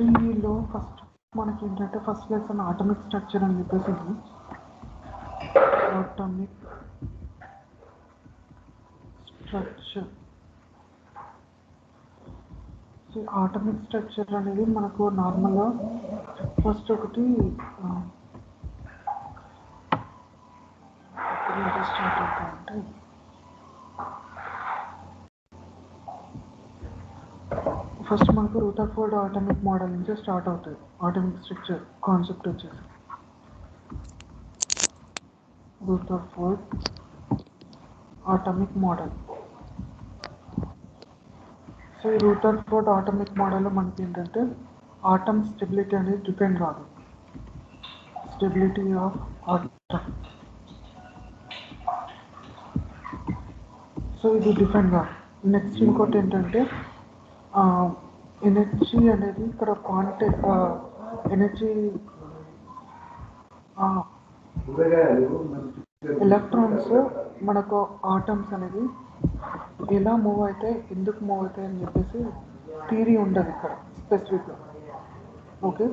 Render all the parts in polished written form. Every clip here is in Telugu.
ఈలో ఫస్ట్ మనకి ఏంటంటే ఫస్ట్ లెసన్ ఆటమిక్ స్ట్రక్చర్ అని చెప్పేసి ఉంది. Atomic structure. So atomic structure అనేది మనకు నార్మల్గా ఫస్ట్ ఒకటి స్టార్ట్ అవుతాయంటే ఫస్ట్ మనకు రూదర్ఫోర్డ్ ఆటమిక్ మోడల్ నుంచి స్టార్ట్ అవుతుంది. ఆటమిక్ స్ట్రక్చర్ కాన్సెప్ట్ వచ్చేసి రూదర్ఫోర్డ్ ఆటమిక్ మోడల్. సో ఈ రూదర్ఫోర్డ్ ఆటమిక్ మోడల్లో మనకి ఏంటంటే ఆటమ్ స్టెబిలిటీ అనేది డిపెండ్ కాదు. స్టెబిలిటీ ఆఫ్ ఆటమ్, సో ఇది డిపెండ్ కాదు. నెక్స్ట్ ఇంకోటి ఏంటంటే ఎనర్జీ అనేది ఇక్కడ ఎనర్జీ ఎలక్ట్రాన్స్ మనకు ఆటమ్స్ అనేది ఎలా మూవ్ అయితే ఎందుకు మూవ్ అవుతాయి అని చెప్పేసి థియరీ ఉండదు ఇక్కడ స్పెసిఫిక్గా. ఓకే,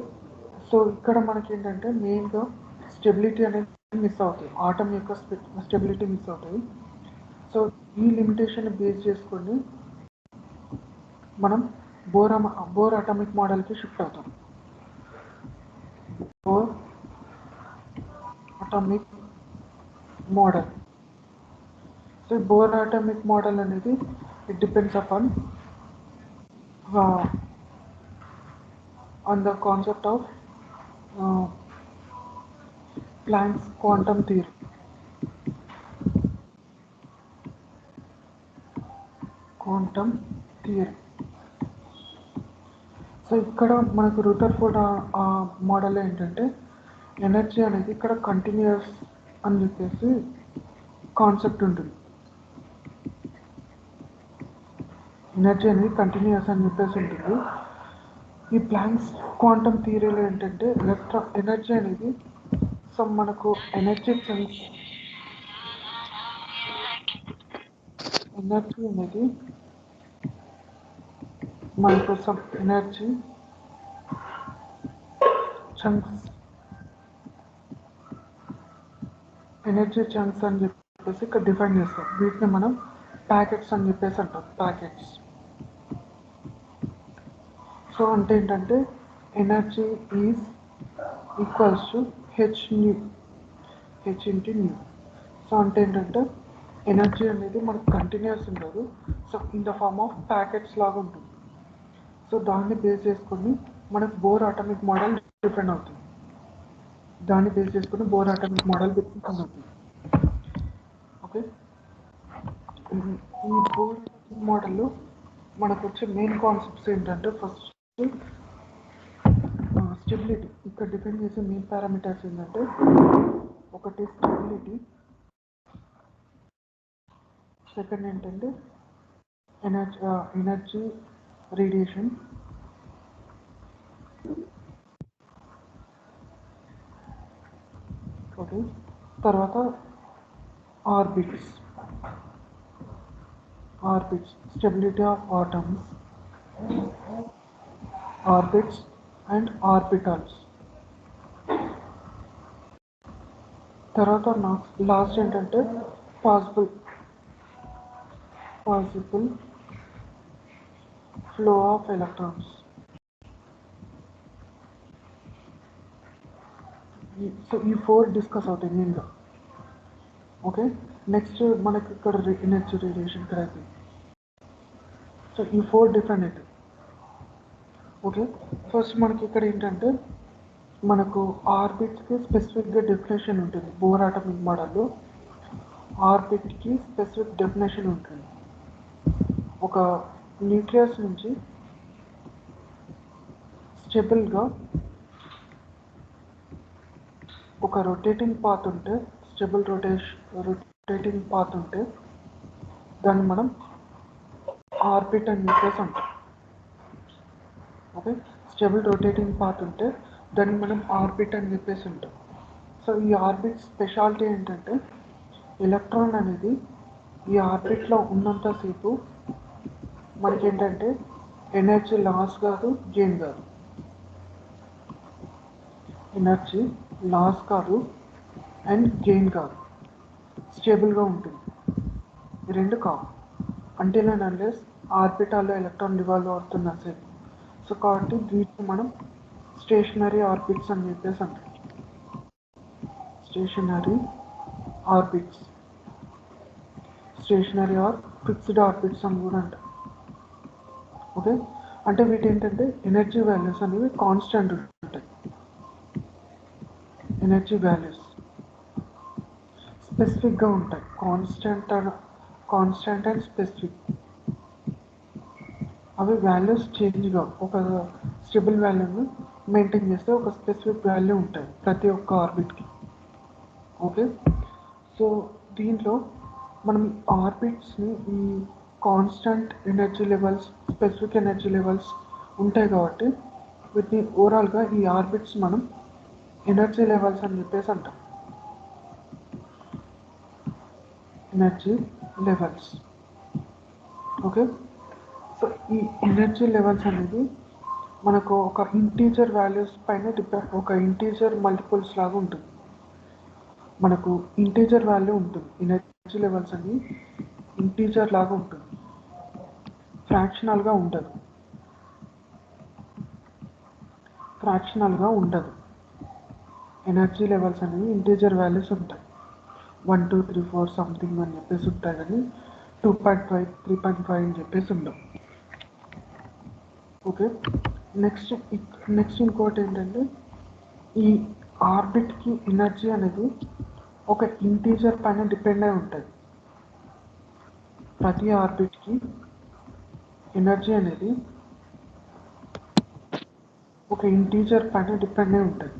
సో ఇక్కడ మనకి ఏంటంటే మెయిన్గా స్టెబిలిటీ అనేది మిస్ అవుతుంది, ఆటమ్ యొక్క స్టెబిలిటీ మిస్ అవుతుంది. సో ఈ లిమిటేషన్ బేస్ చేసుకొని మనం బోర్ అటామిక్ మోడల్కి షిఫ్ట్ అవుతాం. Bohr atomic model. So Bohr atomic model అనేది it depends upon on the concept of Planck's quantum theory. Quantum theory. So ఇక్కడ మనకు రూదర్ఫోర్డ్ మోడల్ ఏంటంటే ఎనర్జీ అనేది ఇక్కడ కంటిన్యూస్ అని చెప్పేసి కాన్సెప్ట్ ఉంటుంది. ఎనర్జీ అనేది కంటిన్యూస్ అని చెప్పేసి ఉంటుంది. ఈ ప్లాంక్స్ క్వాంటమ్ థియరీలో ఏంటంటే ఎనర్జీ అనేది సో మనకు ఎనర్జీ అనేది మనకు సమ్ ఎనర్జీ చంక్స్ అని చెప్పేసి ఇక్కడ డిఫైన్ చేస్తాం. వీటిని మనం ప్యాకెట్స్ అని చెప్పేసి అంటాం. ప్యాకెట్స్. సో అంటే ఏంటంటే energy is equals to h into nu. So అంటే ఏంటంటే ఎనర్జీ అనేది మనకు కంటిన్యూస్ ఉండదు, so in the form of packets లాగా ఉంటుంది. సో దాన్ని బేస్ చేసుకొని మనకు బోర్ అటామిక్ మోడల్ డిపెండ్ అవుతుంది. ఓకే, ఈ బోర్ అటామిక్ మోడల్లో మనకు వచ్చే మెయిన్ కాన్సెప్ట్స్ ఏంటంటే ఫస్ట్ స్టెబిలిటీ. ఇక్కడ డిపెండ్ చేసే మెయిన్ పారామీటర్స్ ఏంటంటే ఒకటి స్టెబిలిటీ, సెకండ్ ఏంటంటే ఎనర్జీ రేడియేషన్, ఓకే, తర్వాత orbits, stability of atoms, orbits and orbitals. తర్వాత లాస్ట్ ఏంటంటే possible flow of electrons. So ఈ 4 డిస్కస్ అవుతాయి మెయిన్గా. ఓకే, నెక్స్ట్ మనకి ఇక్కడ ఎనర్జీ రేడియేషన్ ఇక్కడ అవుతుంది. సో ఈ 4 డిఫరెంట్. ఓకే, ఫస్ట్ మనకి ఇక్కడ ఏంటంటే మనకు ఆర్బిట్కి స్పెసిఫిక్గా డెఫినేషన్ ఉంటుంది. బోర్ అటామిక్ మోడల్లో ఆర్బిట్కి స్పెసిఫిక్ డెఫినేషన్ ఉంటుంది. ఒక న్యూక్లియస్ నుంచి స్టెబుల్గా ఒక రొటేటింగ్ పాత్ ఉంటే, రొటేటింగ్ పాత్ ఉంటే దాన్ని మనం ఆర్బిట్ అని చెప్పేసి అంటాం. ఓకే, స్టెబుల్ రొటేటింగ్ పాత్ ఉంటే దాన్ని మనం ఆర్బిట్ అని చెప్పేసి ఉంటాం. సో ఈ ఆర్బిట్ స్పెషాలిటీ ఏంటంటే ఎలక్ట్రాన్ అనేది ఈ ఆర్బిట్లో ఉన్నంతసేపు మనకేంటంటే ఎనర్జీ లాస్ కాదు, గెయిన్ కాదు. ఎనర్జీ లాస్ కాదు అండ్ గెయిన్ కాదు, స్టేబుల్గా ఉంటుంది. ఈ రెండు కావు అంటిల్ అండ్ అన్లెస్ ఆర్బిటాల్లో ఎలక్ట్రాన్ రివాల్వ్ అవుతున్న సేపు. సో కాబట్టి వీటిని మనం స్టేషనరీ ఆర్బిట్స్ అని చెప్పేసి అంటాం. Stationary orbits, stationary or fixed orbits అని కూడా అంటాం. ఓకే, అంటే వీటి ఏంటంటే ఎనర్జీ వాల్యూస్ అనేవి కాన్స్టెంట్ ఉంటాయి. ఎనర్జీ వాల్యూస్ స్పెసిఫిక్గా ఉంటాయి. Constant and specific. అవి వాల్యూస్ చేంజ్ కావు. ఒక స్టేబుల్ వాల్యూని మెయింటైన్ చేస్తే ఒక స్పెసిఫిక్ వాల్యూ ఉంటుంది ప్రతి ఒక్క ఆర్బిట్కి. ఓకే, సో దీంట్లో మనం ఆర్బిట్స్ని ఈ constant energy levels, specific energy levels ఉంటాయి కాబట్టి వీటిని ఓవరాల్గా ఈ ఆర్బిట్స్ మనం ఎనర్జీ లెవెల్స్ అని చెప్పేసి అంటాం. Energy levels. ఓకే, సో ఈ ఎనర్జీ లెవెల్స్ అనేది మనకు ఒక ఇంటీజర్ వాల్యూస్ పైన ఒక ఇంటీజర్ మల్టిపుల్స్ లాగా ఉంటుంది. మనకు ఇంటీజర్ వాల్యూ ఉంటుంది, ఎనర్జీ లెవెల్స్ అని ఇంటీజర్ లాగా ఉంటుంది, ఫ్రాక్షనల్గా ఉండదు. ఎనర్జీ లెవెల్స్ అనేవి ఇంటీజర్ వాల్యూస్ ఉంటాయి. 1 2 3 4 సంథింగ్ అని చెప్పేసి ఉంటాయి, కానీ 2.5 3.5 అని చెప్పేసి ఉండవు. ఓకే, నెక్స్ట్ ఇంకోటి ఏంటంటే ఈ ఆర్బిట్కి ఎనర్జీ అనేది ఒక ఇంటీజర్ పైన డిపెండ్ అయి ఉంటుంది. ప్రతి ఆర్బిట్కి ఎనర్జీ అనేది ఒక ఇంటీజర్ పైన డిపెండ్ అయి ఉంటుంది.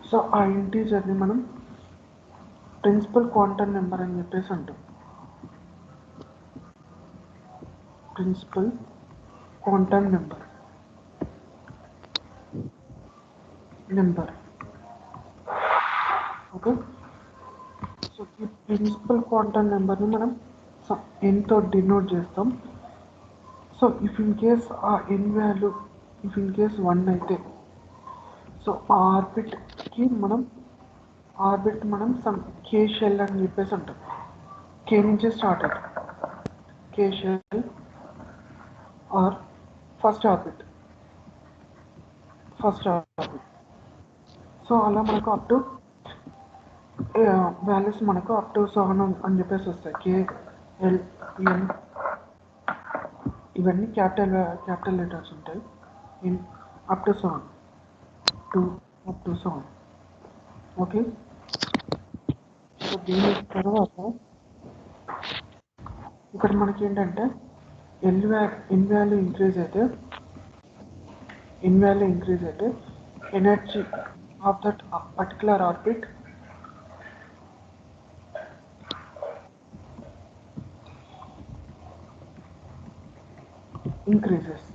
సో ఆ ఇంటీజర్ని మనం ప్రిన్సిపల్ క్వాంటమ్ నెంబర్ అని చెప్పేసి అంటాం. Principal quantum number. Okay, so ఈ ప్రిన్సిపల్ క్వాంటమ్ నెంబర్ని మనం ఎన్తో డినోట్ చేస్తాం. సో ఇఫ్ ఇన్ కేస్ ఆ n value if in case 1 అయితే, సో ఆ ఆర్బిట్ మనం సమ్ కే షెల్ అని చెప్పేసి అంటాం. కే నుంచే స్టార్ట్ అవుతుంది. K shell or first orbit. So అలా మనకు అప్ టు వాల్యూస్ మనకు అప్ టు 7 అని చెప్పేసి వస్తాయి. కే, ఎల్, ఎన్ ఇవన్నీ క్యాపిటల్ లెటర్స్ ఉంటాయి. In up to 7, 2 up to 7. Okay, so దీని తర్వాత ఇక్కడ మనకి ఏంటంటే ఎన్ వాల్యూ ఇంక్రీజ్ అయితే energy of that particular orbit increases.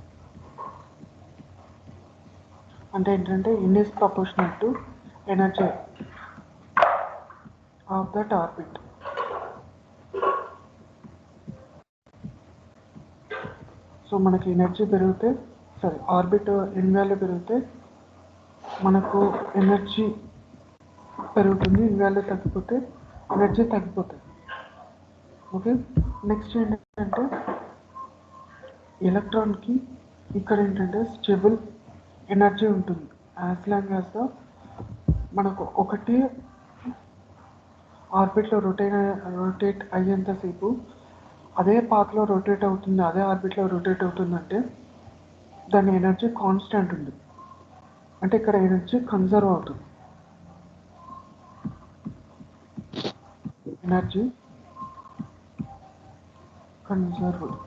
అంటే ఏంటంటే N is proportional to energy of that orbit. So మనకి ఎనర్జీ పెరిగితే ఆర్బిట్ ఎన్ వాల్యూ పెరిగితే మనకు ఎనర్జీ పెరుగుతుంది, ఎన్ వాల్యూ తగ్గిపోతే ఎనర్జీ తగ్గిపోతుంది. ఓకే, నెక్స్ట్ ఏంటంటే ఎలక్ట్రాన్కి ఇక్కడ ఏంటంటే స్టేబుల్ ఎనర్జీ ఉంటుంది. యాజ్ లాంగ్ యాజ్ మనకు ఒకటి ఆర్బిట్లో రొటేట్ అయ్యేంతసేపు అదే పాత్లో అదే ఆర్బిట్లో రొటేట్ అవుతుందంటే దాని ఎనర్జీ కాన్స్టెంట్ ఉంది. అంటే ఇక్కడ ఎనర్జీ కన్జర్వ్ అవుతుంది. Energy conserved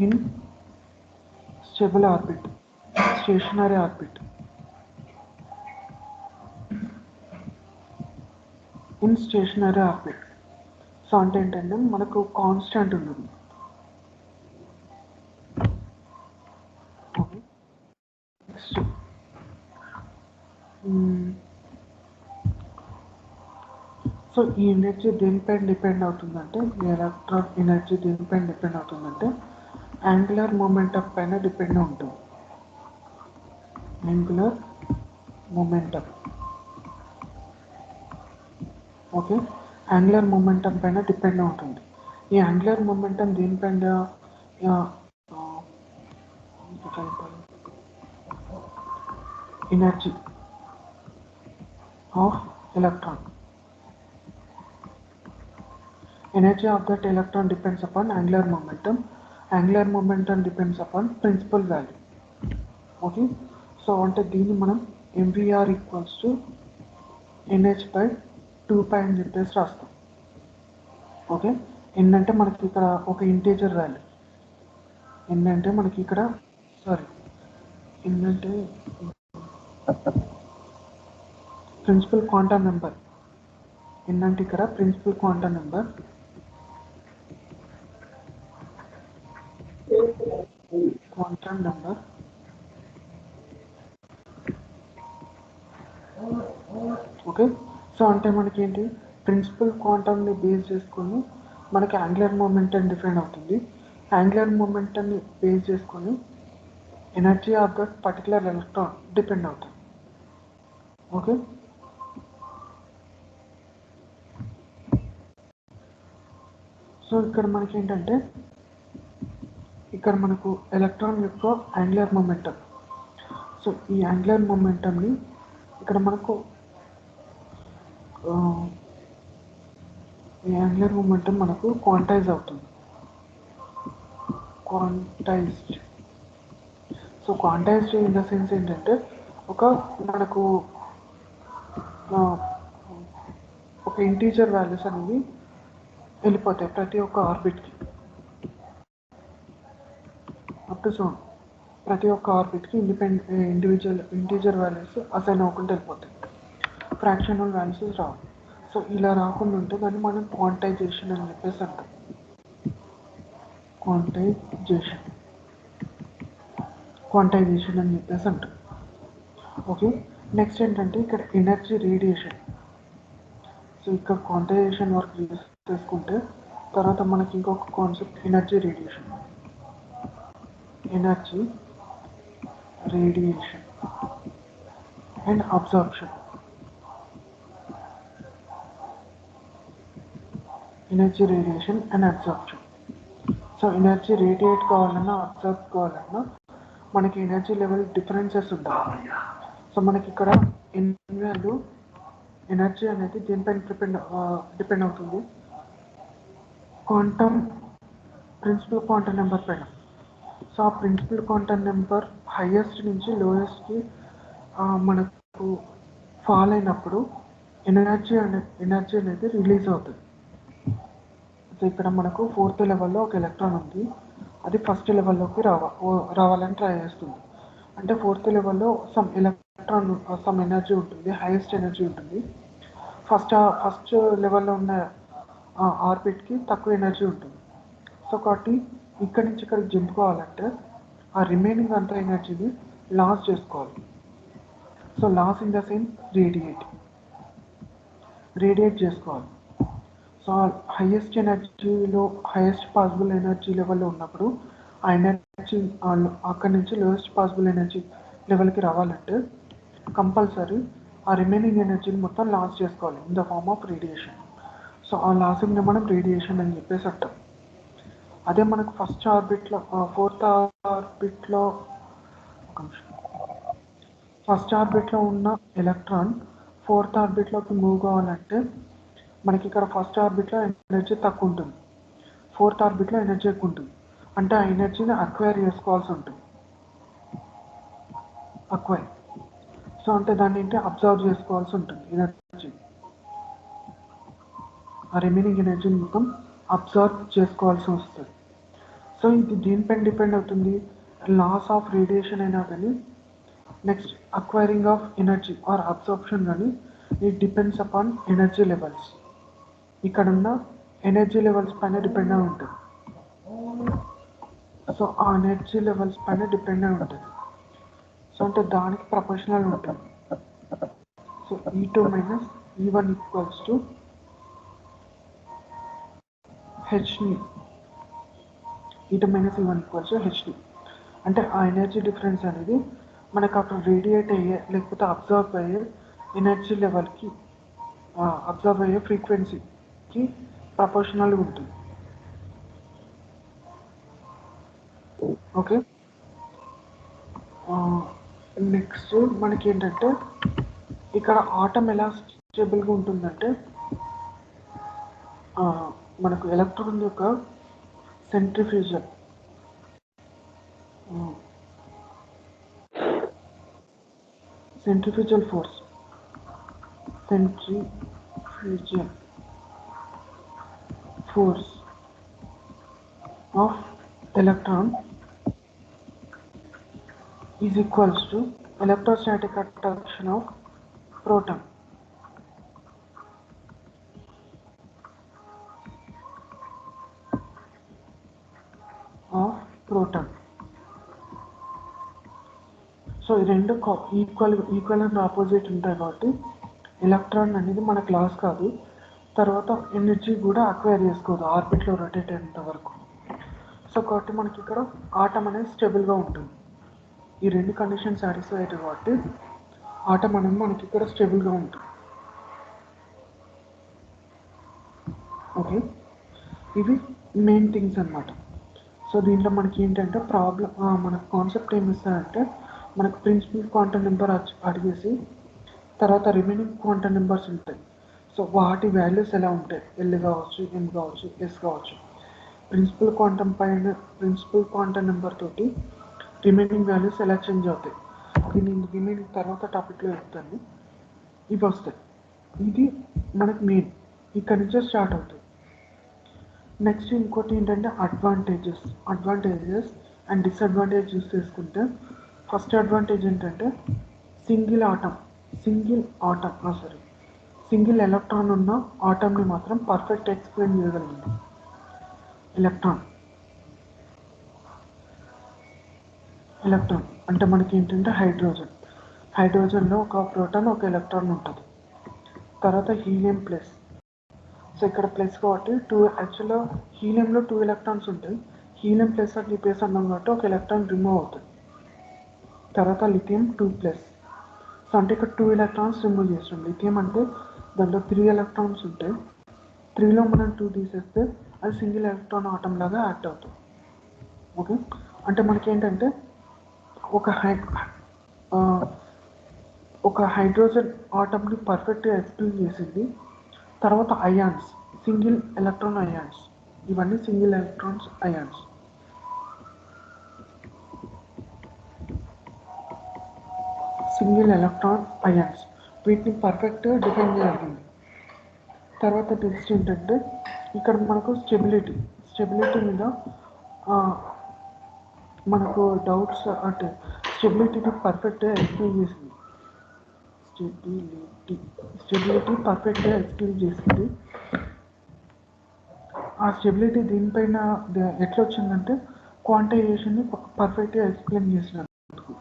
in stable orbit, stationary orbit. In stationary orbit so అంటే ఏంటంటే మనకు కాన్స్టెంట్ ఉంటుంది. నెక్స్ట్ సో ఈ ఎనర్జీ దేనిపైన డిపెండ్ అవుతుందంటే, ఈ ఎలక్ట్రాన్ ఎనర్జీ దేనిపైన డిపెండ్ అవుతుందంటే యాంగులర్ మొమెంటం పైన డిపెండ్ ఉంటుంది. Angular momentum. Okay, angular momentum పైన డిపెండ్ అవుతుంది. ఈ యాంగులర్ మొమెంటం దేనిపైన? Energy of electron. Energy of that electron depends upon angular momentum. Angular momentum depends upon principal value. Okay, so అంటే దీన్ని మనం mvr equals to nh by 2 అని చెప్పేసి రాస్తాం. ఓకే, n అంటే మనకి ఇక్కడ ఒక ఇంటీజర్ వాల్యూ. n అంటే మనకి ఇక్కడ n అంటే ప్రిన్సిపల్ క్వాంటమ్ నెంబర్. n అంటే ఇక్కడ principal quantum number. Quantum number okay, so అంటే మనకి ఏంటి, ప్రిన్సిపల్ క్వాంటమ్ని బేస్ చేసుకొని మనకి యాంగులర్ మొమెంటం డిఫైన్ అవుతుంది. యాంగులర్ మొమెంటంని బేస్ చేసుకొని energy of that particular electron depend అవుతుంది. ఓకే, సో ఇక్కడ మనకి ఏంటంటే ఇక్కడ మనకు ఎలక్ట్రాన్ యొక్క యాంగులర్ మొమెంటం. సో ఈ యాంగులర్ మొమెంటంని ఇక్కడ మనకు ఈ యాంగులర్ మొమెంటం మనకు క్వాంటైజ్ అవుతుంది. Quantized. So quantized in the sense ఏంటంటే మనకు ఒక ఇంటీజర్ వాల్యూస్ అనేవి వెళ్ళిపోతాయి ప్రతి ఒక్క ఆర్బిట్కి. ప్రతి ఒక్క ఆర్బిట్కి ఇండివిజువల్ ఇంటీజర్ వాల్యూస్ అసైన్ అవ్వకుండా వెళ్ళిపోతాయి, ఫ్రాక్షనల్ వాల్యూస్ రావు. సో ఇలా రాకుండా ఉంటే దాన్ని మనం క్వాంటైజేషన్ అని చెప్పేసి అంటాం. క్వాంటైజేషన్ అని చెప్పేసి అంటాం. ఓకే, నెక్స్ట్ ఏంటంటే ఇక్కడ ఎనర్జీ రేడియేషన్. సో ఇక్కడ క్వాంటైజేషన్ వర్క్ చేసుకుంటే తర్వాత మనకి ఇంకొక concept energy radiation. Energy radiation and absorption. Energy radiation and absorption. So energy radiate కావాలన్నా అబ్జర్వ్ కావాలన్నా మనకి ఎనర్జీ లెవెల్ డిఫరెన్సెస్ ఉంటాయి. సో మనకి ఇక్కడ ఎనర్జీ అనేది దేనిపైన డిపెండ్ అవుతుంది? ప్రిన్సిపల్ క్వాంటమ్ నెంబర్ పైన. సో ఆ ప్రిన్సిపల్ క్వాంటమ్ నెంబర్ హైయెస్ట్ నుంచి లోయెస్ట్కి మనకు ఫాల్ అయినప్పుడు ఎనర్జీ అనేది రిలీజ్ అవుతుంది. సో ఇక్కడ మనకు 4th లెవెల్లో ఒక ఎలక్ట్రాన్ ఉంది, అది ఫస్ట్ లెవెల్లోకి రావాలని ట్రై చేస్తుంది. అంటే 4th లెవెల్లో సమ్ ఎనర్జీ ఉంటుంది, హైయెస్ట్ ఎనర్జీ ఉంటుంది. ఫస్ట్ లెవెల్లో ఉన్న ఆర్బిట్కి తక్కువ ఎనర్జీ ఉంటుంది. సో కాబట్టి ఇక్కడి నుంచి ఇక్కడికి జంప్ కావాలంటే ఆ రిమైనింగ్ అంత ఎనర్జీని లాస్ చేసుకోవాలి. So loss in the sense radiate చేసుకోవాలి. సో హైయెస్ట్ పాసిబుల్ ఎనర్జీ లెవెల్లో ఉన్నప్పుడు ఆ ఎనర్జీ అక్కడి నుంచి లోయెస్ట్ పాసిబుల్ ఎనర్జీ లెవెల్కి రావాలంటే కంపల్సరీ ఆ రిమైనింగ్ ఎనర్జీని మొత్తం లాస్ చేసుకోవాలి in the form of radiation. So ఆ లాసింగ్ని మనం రేడియేషన్ అని చెప్పేసి అంటాం. అదే మనకు ఫస్ట్ ఆర్బిట్లో 4th ఆర్బిట్లో ఉన్న ఎలక్ట్రాన్ 4th ఆర్బిట్లోకి మూవ్ కావాలంటే మనకి ఇక్కడ ఫస్ట్ ఆర్బిట్లో ఎనర్జీ తక్కువ ఉంటుంది, 4th ఆర్బిట్లో ఎనర్జీ ఎక్కువ ఉంటుంది. అంటే ఆ ఎనర్జీని అక్వైర్ చేసుకోవాల్సి ఉంటుంది. సో అంటే దాన్ని ఏంటి అబ్జర్వ్ చేసుకోవాల్సి ఉంటుంది ఎనర్జీ. ఆ రిమైనింగ్ ఎనర్జీని మొత్తం అబ్జర్వ్ చేసుకోవాల్సి వస్తుంది. సో ఇది దీనిపైన డిపెండ్ అవుతుంది, లాస్ ఆఫ్ రేడియేషన్ అయినా కానీ next acquiring of energy or absorption కానీ it depends upon energy levels. ఇక్కడ ఉన్న ఎనర్జీ లెవెల్స్ పైన డిపెండ్ అయి ఉంటుంది. సో ఆ ఎనర్జీ లెవెల్స్ పైన డిపెండ్ అయి ఉంటుంది. సో అంటే దానికి ప్రపోర్షనల్ ఉంటుంది. So E2 minus E1 equals to హెచ్ని. E2 minus E1 equals to హెచ్ని. అంటే ఆ ఎనర్జీ డిఫరెన్స్ అనేది మనకు అక్కడ రేడియేట్ అయ్యే లేకపోతే అబ్జర్వ్ అయ్యే ఎనర్జీ లెవెల్కి అబ్జర్వ్ అయ్యే ఫ్రీక్వెన్సీకి ప్రపోర్షనల్గా ఉంటుంది. ఓకే, నెక్స్ట్ మనకి ఏంటంటే ఇక్కడ ఆటం ఎలా స్టేబుల్గా ఉంటుందంటే మనకు ఎలక్ట్రాన్ యొక్క centrifugal force of electron is equals to electrostatic attraction of proton. So ఈ రెండు ఈక్వల్ అండ్ ఆపోజిట్ ఉంటాయి కాబట్టి ఎలక్ట్రాన్ అనేది మనకు లాస్ కాదు, తర్వాత ఎనర్జీ కూడా అక్వైర్ చేసుకోదు ఆర్బిట్లో రొటేట్ అయ్యేంత వరకు. సో కాబట్టి మనకి ఇక్కడ ఆటం అనేది స్టేబుల్గా ఉంటుంది. ఈ రెండు కండిషన్ సాటిస్ఫై అవుతాయి కాబట్టి ఆటం అనేది మనకి ఇక్కడ స్టేబుల్గా ఉంటుంది. ఓకే, ఇవి మెయిన్ థింగ్స్ అన్నమాట. సో దీంట్లో మనకి ఏంటంటే మనకు కాన్సెప్ట్ ఏమి ఇస్తారంటే మనకు ప్రిన్సిపల్ క్వాంటమ్ నెంబర్ అడిగేసి తర్వాత రిమైనింగ్ క్వాంటమ్ నెంబర్స్ ఉంటాయి. సో వాటి వాల్యూస్ ఎలా ఉంటాయి, ఎల్ కావచ్చు, ఎం కావచ్చు, ఎస్ కావచ్చు. ప్రిన్సిపల్ క్వాంటమ్ నెంబర్ తోటి రిమైనింగ్ వాల్యూస్ ఎలా చేంజ్ అవుతాయి, దీని రిమైనింగ్ తర్వాత టాపిక్లో చెప్తాను. ఇవి వస్తాయి. ఇది మనకు మెయిన్ ఇక్కడ నుంచే స్టార్ట్ అవుతుంది. నెక్స్ట్ ఇంకోటి ఏంటంటే అడ్వాంటేజెస్ అండ్ డిసడ్వాంటేజ్ యూస్ చేసుకుంటే ఫస్ట్ అడ్వాంటేజ్ ఏంటంటే సింగిల్ ఎలక్ట్రాన్ ఉన్న ఆటంని మాత్రం పర్ఫెక్ట్ ఎక్స్ప్లెయిన్ చేయగలిగింది. ఎలక్ట్రాన్ అంటే మనకి ఏంటంటే హైడ్రోజన్లో ఒక ప్రోటాన్ ఒక ఎలక్ట్రాన్ ఉంటుంది. తర్వాత హీలియం ప్లస్, సో ఇక్కడ ప్లస్ కాబట్టి యాక్చువల్గా హీలియంలో 2 ఎలక్ట్రాన్స్ ఉంటాయి. హీలియం ప్లస్ అని చెప్పేసి అన్నాం కాబట్టి ఒక ఎలక్ట్రాన్ రిమూవ్ అవుతుంది. తర్వాత లిథియం 2+, సో అంటే ఇక్కడ 2 ఎలక్ట్రాన్స్ రిమూవ్ చేస్తాం. లిథియం అంటే దాంట్లో 3 ఎలక్ట్రాన్స్ ఉంటాయి, 3లో మనం 2 తీసేస్తే అది సింగిల్ ఎలక్ట్రాన్ ఆటం లాగా యాక్ట్ అవుతుంది. ఓకే, అంటే మనకి ఏంటంటే ఒక హైడ్రోజన్ ఆటంని పర్ఫెక్ట్గా ఎక్స్ప్లెయిన్ చేసింది. తర్వాత అయాన్స్, సింగిల్ ఎలక్ట్రాన్ అయాన్స్, ఇవన్నీ సింగిల్ ఎలక్ట్రాన్స్ అయాన్స్. వీటిని పర్ఫెక్ట్గా డిఫైన్ చేయగలిగింది. తర్వాత నెక్స్ట్ ఏంటంటే ఇక్కడ మనకు స్టెబిలిటీ మీద మనకు డౌట్స్ అంటే స్టెబిలిటీని పర్ఫెక్ట్గా ఎక్స్ప్లెయిన్ చేసింది. ఆ స్టెబిలిటీ దీనిపైన ఎట్లా వచ్చిందంటే క్వాంటైజేషన్ని పర్ఫెక్ట్గా ఎక్స్ప్లెయిన్ చేసినందుకు.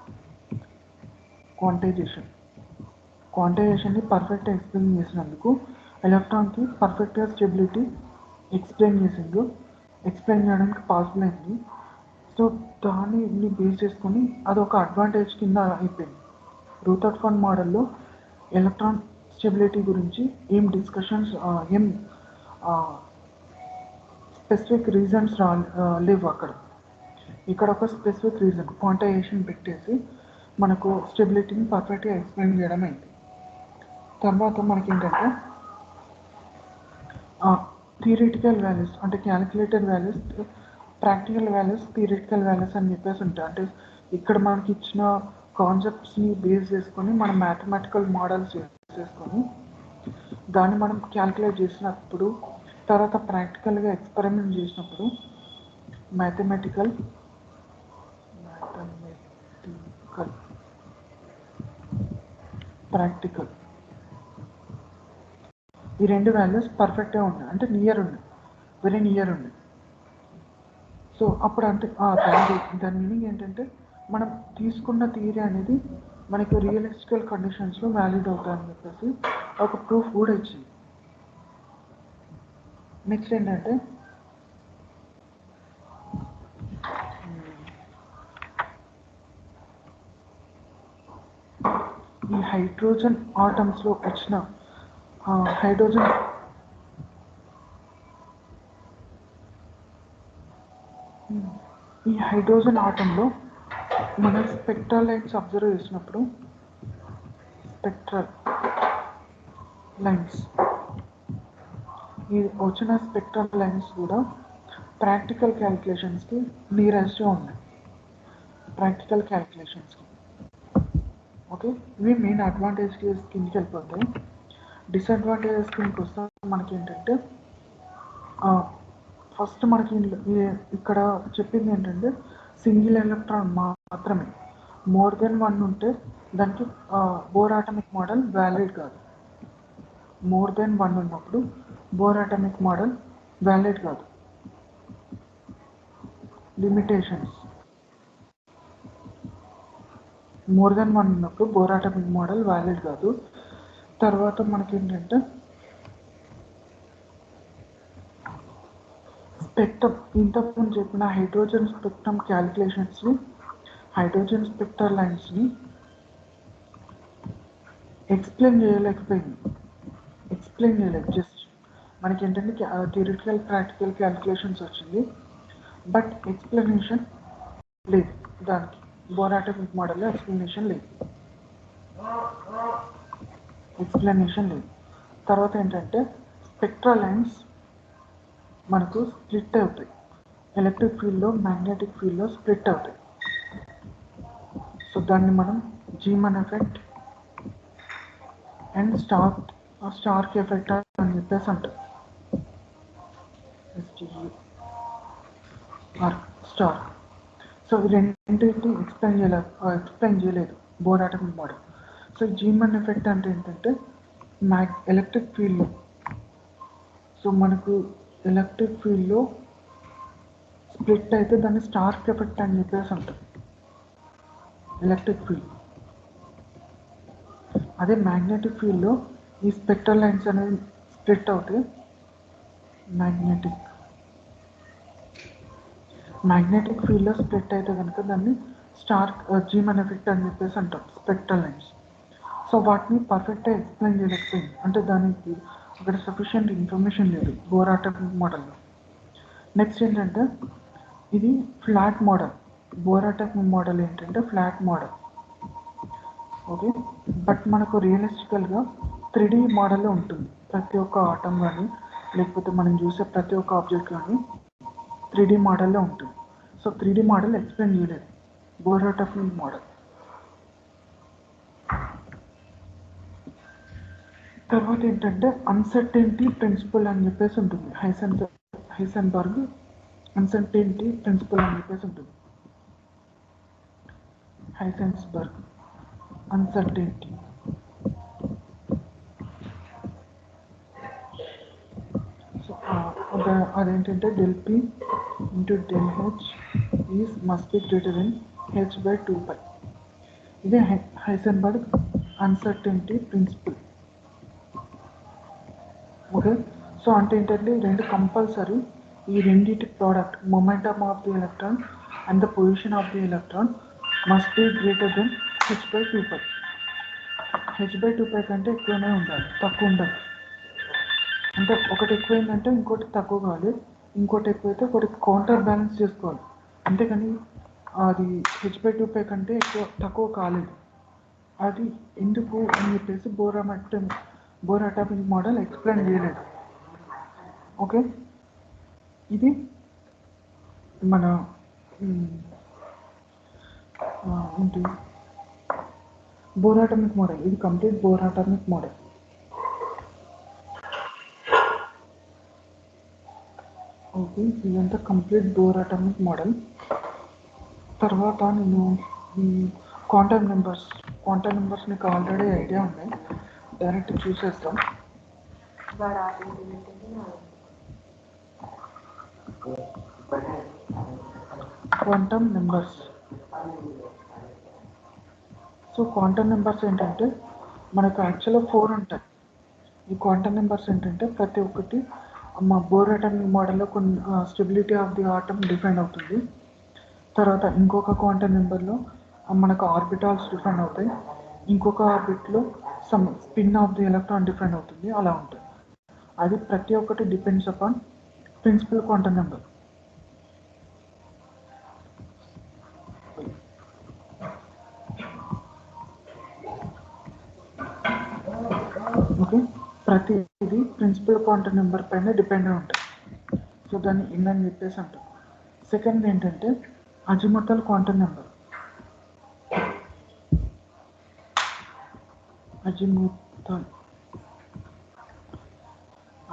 క్వాంటైజేషన్ని పర్ఫెక్ట్గా ఎక్స్ప్లెయిన్ చేసినందుకు ఎలక్ట్రాన్కి పర్ఫెక్ట్గా స్టెబిలిటీ ఎక్స్ప్లెయిన్ చేయడానికి పాసిబుల్ అయింది. సో దాన్ని బేస్ చేసుకొని అదొక అడ్వాంటేజ్ కింద అయిపోయింది. రూథర్ఫర్డ్ మోడల్లో ఎలక్ట్రాన్ స్టెబిలిటీ గురించి ఏం స్పెసిఫిక్ రీజన్స్ లేవు అక్కడ. ఇక్కడ ఒక స్పెసిఫిక్ రీజన్ క్వాంటైజేషన్ పెట్టేసి మనకు స్టెబిలిటీని పర్ఫెక్ట్గా ఎక్స్ప్లెయిన్ చేయడం అయింది. తర్వాత మనకి ఏంటంటే థియరిటికల్ వాల్యూస్ అంటే calculated values, practical values, theoretical values అని చెప్పేసి ఉంటాయి. అంటే ఇక్కడ మనకి ఇచ్చిన కాన్సెప్ట్స్ని బేస్ చేసుకొని మనం మ్యాథమెటికల్ మోడల్స్ చేసుకొని దాన్ని మనం క్యాలిక్యులేట్ చేసినప్పుడు తర్వాత ప్రాక్టికల్గా ఎక్స్పెరిమెంట్ చేసినప్పుడు మ్యాథమెటికల్ ప్రాక్టికల్ ఈ రెండు వాల్యూస్ పర్ఫెక్ట్గా ఉన్నాయి, అంటే వెరీ నియర్ ఉన్నాయి. సో అప్పుడు అంటే దాని మీనింగ్ ఏంటంటే మనం తీసుకున్న థియరీ అనేది మనకు రియలిస్టికల్ కండిషన్స్లో వ్యాలిడ్ అవుతాయని చెప్పేసి ఒక ప్రూఫ్ కూడా ఇచ్చింది. నెక్స్ట్ ఏంటంటే ఈ హైడ్రోజన్ ఆటమ్స్లో వచ్చిన హైడ్రోజన్ ఈ హైడ్రోజన్ ఆటంలో మన స్పెక్ట్రల్ లైన్స్ అబ్జర్వ్ చేసినప్పుడు స్పెక్ట్రల్ లైన్స్ ఈ వచ్చిన స్పెక్ట్రల్ లైన్స్ కూడా ప్రాక్టికల్ క్యాలిక్యులేషన్స్కి నియరెస్ట్గా ఉన్నాయి. ప్రాక్టికల్ క్యాలిక్యులేషన్స్కి ఓకే. ఇవి మెయిన్ అడ్వాంటేజ్ కిందకి వెళ్ళిపోతాయి. డిసడ్వాంటేజెస్ కిందకి వస్తే మనకి ఏంటంటే ఫస్ట్ మనకి ఇక్కడ చెప్పింది ఏంటంటే సింగిల్ ఎలక్ట్రాన్ మాత్రమే. మోర్ దెన్ వన్ ఉంటే దానికి బోర్ అటామిక్ మోడల్ వ్యాలిడ్ కాదు. మోర్ దెన్ వన్ ఉన్నప్పుడు బోర్ అటామిక్ మోడల్ వ్యాలిడ్ కాదు. లిమిటేషన్స్ మోర్ దెన్ వన్ ఉన్నప్పుడు బోర్ అటామిక్ మోడల్ వ్యాలిడ్ కాదు. తర్వాత మనకి ఏంటంటే స్పెక్ట్రమ్ ఇంతకుముందు చెప్పిన హైడ్రోజన్ స్పెక్ట్రమ్ క్యాలిక్యులేషన్స్ని హైడ్రోజన్ స్పెక్ట్రల్ లైన్స్ని ఎక్స్ప్లెయిన్ చేయలేదు. జస్ట్ మనకి ఏంటంటే థియరిటికల్ ప్రాక్టికల్ క్యాలిక్యులేషన్స్ వచ్చింది, బట్ ఎక్స్ప్లెనేషన్ లేదు. దానికి బోర్ అటామిక్ మోడల్లో ఎక్స్ప్లెనేషన్ లేదు. తర్వాత ఏంటంటే స్పెక్ట్రల్ లైన్స్ మనకు స్ప్లిట్ అవుతాయి. ఎలక్ట్రిక్ ఫీల్డ్లో మ్యాగ్నెటిక్ ఫీల్డ్లో స్ప్లిట్ అవుతాయి. సో దాన్ని మనం Zeeman effect and Stark effect అని చెప్పేసి అంటారు. స్టార్. సో ఈ రెండింటిని ఎక్స్ప్లెయిన్ చేయలేదు Bohr atomic model. So Zeeman effect అంటే ఏంటంటే ఎలక్ట్రిక్ ఫీల్డ్లో సో మనకు ఎలక్ట్రిక్ ఫీల్డ్లో స్ప్లిట్ అయితే దాన్ని స్టార్క్ ఎఫెక్ట్ అని చెప్పేసి అంటారు. Electric field. అదే మ్యాగ్నెటిక్ ఫీల్డ్లో ఈ స్పెక్ట్రల్ లైన్స్ అనేవి స్ప్లిట్ అవుతాయి. మ్యాగ్నెటిక్ ఫీల్డ్లో స్ప్లిట్ అయితే కనుక దాన్ని స్టార్క్ జీమన్ ఎఫెక్ట్ అని చెప్పేసి అంటాం స్పెక్ట్రల్ లైన్స్. సో వాటిని పర్ఫెక్ట్గా ఎక్స్ప్లెయిన్ చేయలేకపోయింది, అంటే దానికి అక్కడ సఫిషియంట్ ఇన్ఫర్మేషన్ లేదు బోర్ అటామిక్ మోడల్లో. నెక్స్ట్ ఏంటంటే ఇది flat model. Bore atomic model ఏంటంటే ఫ్లాట్ మోడల్. ఓకే, బట్ మనకు రియలిస్టికల్గా 3D మోడల్లో ఉంటుంది. ప్రతి ఒక్క ఆటం కానీ లేకపోతే మనం చూసే ప్రతి ఒక్క ఆబ్జెక్ట్ కానీ 3D మోడల్లో ఉంటుంది. సో 3D మోడల్ ఎక్స్ప్లెయిన్ చేయలేదు బోర్ అటామిక్ మోడల్. తర్వాత ఏంటంటే అన్సర్టెనిటీ ప్రిన్సిపల్ అని చెప్పేసి ఉంటుంది. హైసెన్బర్గ్ అన్సర్టెనిటీ ప్రిన్సిపల్ అని చెప్పేసి ఉంటుంది. Heisenberg uncertainty. సో అదేంటంటే ∆P × ∆H must be greater than h/2π. ఇదే Heisenberg uncertainty principle. Okay, so అంటే ఏంటంటే రెండు కంపల్సరీ. ఈ రెండింటి product momentum of the electron and the position of the electron must be greater than h/2π. h/2π కంటే ఎక్కువనే ఉండాలి, తక్కువ ఉండాలి. అంటే ఒకటి ఎక్కువైందంటే ఇంకోటి తక్కువ కావాలి, ఇంకోటి ఎక్కువైతే ఒకటి కౌంటర్ బ్యాలెన్స్ చేసుకోవాలి. అంతేకాని అది h/2π కంటే తక్కువ కాలేదు. అది ఎందుకు అని చెప్పేసి బోర్ అటామిక్ మోడల్ ఎక్స్ప్లెయిన్ చేయలేదు. ఓకే, ఇది మన ఏంటి బోర్ అటామిక్ మోడల్. ఇది complete Bohr atomic model. Okay, ఇదంతా కంప్లీట్ బోర్ అటామిక్ మోడల్. తర్వాత నేను క్వాంటమ్ నెంబర్స్ మీకు ఆల్రెడీ ఐడియా ఉన్నాయి, డైరెక్ట్ చూసేస్తాం. Quantum numbers. So quantum numbers ఏంటంటే మనకు యాక్చువల్గా 4 ఉంటాయి. ఈ క్వాంటమ్ నెంబర్స్ ఏంటంటే ప్రతి ఒక్కటి మా బోర్ అటామిక్ మోడల్లో కొన్ని stability of the atom define అవుతుంది. తర్వాత ఇంకొక క్వాంటమ్ నెంబర్లో మనకు ఆర్బిటాల్స్ డిఫైన్ అవుతాయి. ఇంకొక బిట్లో some spin of the electron different అవుతుంది, అలా ఉంటుంది. అది ప్రతి ఒక్కటి depends upon principal quantum number. Okay, ప్రతిది ప్రిన్సిపల్ క్వాంటమ్ నెంబర్ పైన డిపెండ్ ఉంటుంది. సో దాన్ని ఇన్ అని చెప్పేసి అంటాం. సెకండ్ ఏంటంటే azimuthal quantum number.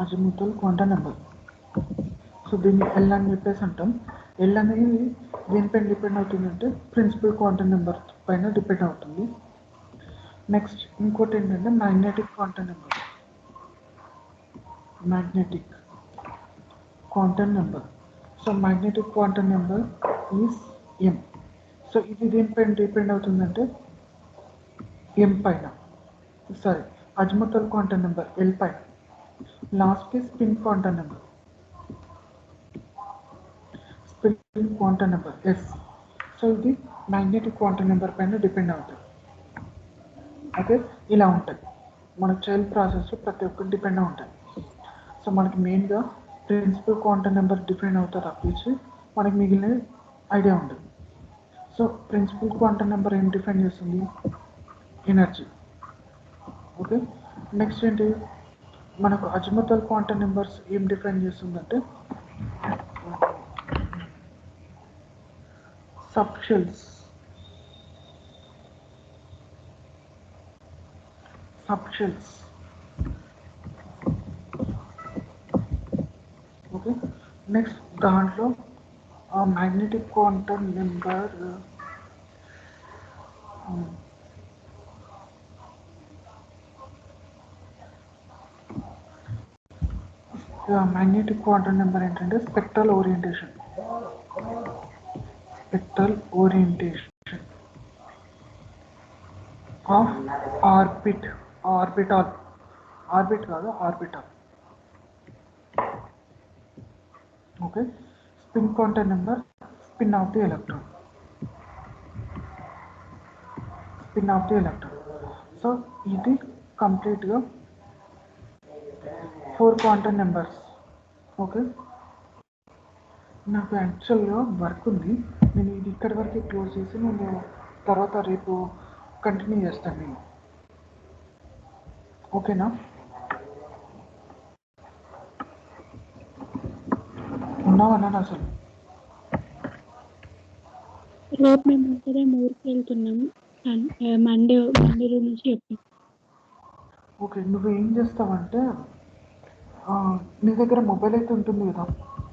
Azimuthal quantum number. So దీన్ని ఎల్ అని చెప్పేసి అంటాం. ఎల్ అనేది దేనిపైన డిపెండ్ అవుతుందంటే ప్రిన్సిపల్ క్వాంటమ్ నెంబర్ పైన డిపెండ్ అవుతుంది. నెక్స్ట్ ఇంకోటి ఏంటంటే magnetic quantum number. Magnetic quantum number. So magnetic quantum number is m. So ఇది దేనిపైన డిపెండ్ అవుతుందంటే ఎం పైన, sorry azimuthal quantum number l పైన. లాస్ట్కి spin quantum number, spin quantum number s. So ఇది మ్యాగ్నెటిక్ క్వాంటమ్ నెంబర్ పైన డిపెండ్ అవుతుంది. ఓకే, ఇలా ఉంటుంది మన చైల్డ్ ప్రాసెస్ ప్రతి ఒక్కటి డిపెండ్ ఉంటుంది. సో మనకి మెయిన్గా ప్రిన్సిపల్ క్వాంటమ్ నెంబర్ డిపెండ్ అవుతుంది తప్పించి మనకి మిగిలిన ఐడియా ఉంటుంది. సో ప్రిన్సిపల్ క్వాంటమ్ నెంబర్ ఏం డిఫైన్ చేస్తుంది? ఎనర్జీ. ఓకే, నెక్స్ట్ ఏంటి మనకు అజిముతల్ క్వాంటమ్ నెంబర్స్ ఏం డిఫైన్ చేస్తుందంటే సబ్షెల్స్. ఓకే, నెక్స్ట్ దాంట్లో magnetic quantum number magnetic quantum number ఏంటంటే spectral orientation of orbital. Okay, spin quantum number spin of the electron. So ఇది కంప్లీట్గా 4 క్వాంటమ్ నెంబర్స్. ఓకే, నాకు యాక్చువల్గా వర్క్ ఉంది, నేను ఇది ఇక్కడి వరకు క్లోజ్ చేసి నేను తర్వాత రేపు కంటిన్యూ చేస్తాను నేను. ఓకేనా? ఉన్నావన్నా అసలు? రేపు మేము ఉదయం ఊరికి వెళ్తున్నాం, మండే రోజు నుంచి చెప్పాం. ఓకే, నువ్వు ఏం చేస్తావంటే నీ దగ్గర మొబైల్ అయితే ఉంటుంది కదా?